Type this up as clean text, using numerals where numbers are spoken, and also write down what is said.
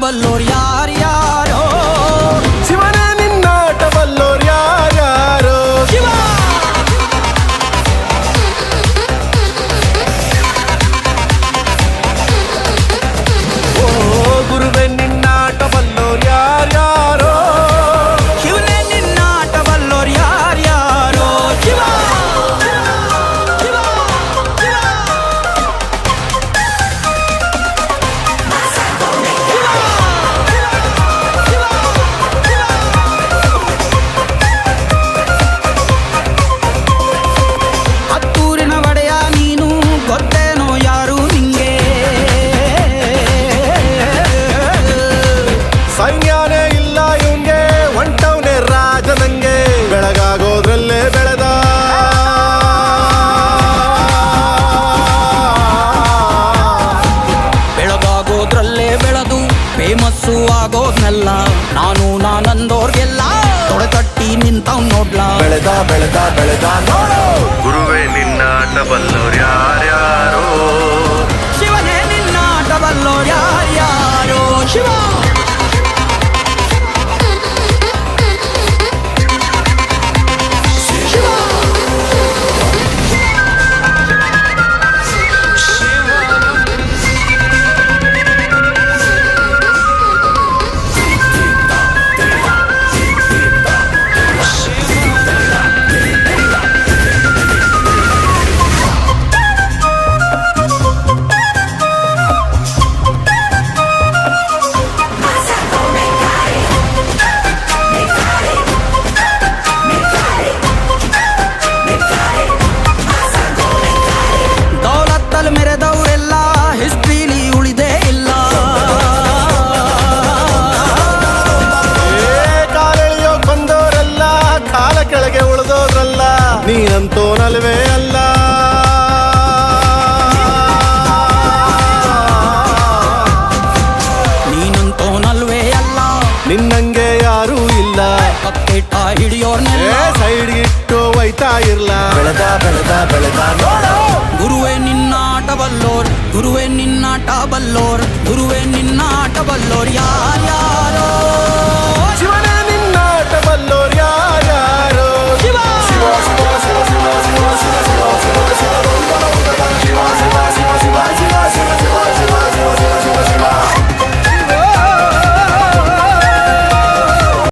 ಬಲ್ಲೋರ್ ಯಾರ್ಯಾರೋ ಶಿವನೇ ನಿನ್ನಾಟ ಬಲ್ಲೋರ್ ಯಾರ್ಯಾರೋ ಶಿವ ಓ ಗುರುವೆ ನಿನ್ನಾಟ ಬಲ್ಲೋರ್ ಯಾರ್ಯಾರೋ ಶಿವನೇ ನಿನ್ನಾಟ ಬಲ್ಲೋರ್ ಯಾರ್ಯಾರೋ ಶಿವ ಹತ್ತೂರಿನ ಒಡೆಯ ನೀನು ಗೊತ್ತೇನೋ ಯಾರು ನಿಂಗೆ ಸೈನ್ಯನೇ ಇಲ್ಲ ಇವಂಗೆ ಹೊಂಟವ್ನೆ ರಾಜ ನಂಗೆ ಬೆಳಗಾಗೋದ್ರಲ್ಲೇ ಬೆಳೆದ ಬೆಳಗಾಗೋದ್ರಲ್ಲೇ ಬೆಳೆದು ಫೇಮಸ್ಸು ಆಗೋದ್ನೆಲ್ಲ ನಾನಂದೋರ್ಗೆಲ್ಲ ತೊಡೆತಟ್ಟಿ ನಿಂತವ್ ನೋಡ್ಲಾ ಬೆಳೆದ ಬೆಳೆದ ಬೆಳೆದ ನೋಡು ಗುರುವೇ ನಿನ್ನಾಟ ಬಲ್ಲೋರ್ ಯಾರ್ಯಾರೋ ಶಿವನೇ ನಿನ್ನಾಟ ಬಲ್ಲೋರ್ ಯಾರ್ಯಾರೋ ಶಿವ ದೌಲತ್ತಲ್ಲಿ ಮೆರೆದವರೆಲ್ಲ ಹಿಸ್ಟ್ರಿಲಿ ಉಳಿದೇ ಇಲ್ಲ ಕಾಲೆಳೆಯೋ ಬಂದವರೆಲ್ಲ ಕಾಲ ಕೆಳಗೆ ಉಳಿದೋದ್ರಲ್ಲ ನೀನಂತೂ ನಲ್ವೇ ಅಲ್ಲ ನೀನಂತೋನಲ್ವೇ ಅಲ್ಲ ನಿನ್ನಂಗೆ ಯಾರೂ ಇಲ್ಲ ಕಕ್ಕಿಟ್ಟ ಹಿಡಿಯೋರ್ನೆಲ್ಲ ಸೈಡ್ಗಿಟ್ಟು ಒಯ್ತಾ ಇರ್ಲ ಬೆಳೆದ ಬೆಳೆದ ಬೆಳೆದ ನೋಡು ಗುರುವೇ ನಿನ್ನಾಟ ಬಲ್ಲೋರ್ ಗುರುವೇ ನಿನ್ನಾಟ ಬಲ್ಲೋರ್ ಗುರುವೇ ನಿನ್ನಾಟ ಬಲ್ಲೋರ್ ಯಾರ್ಯಾರೋ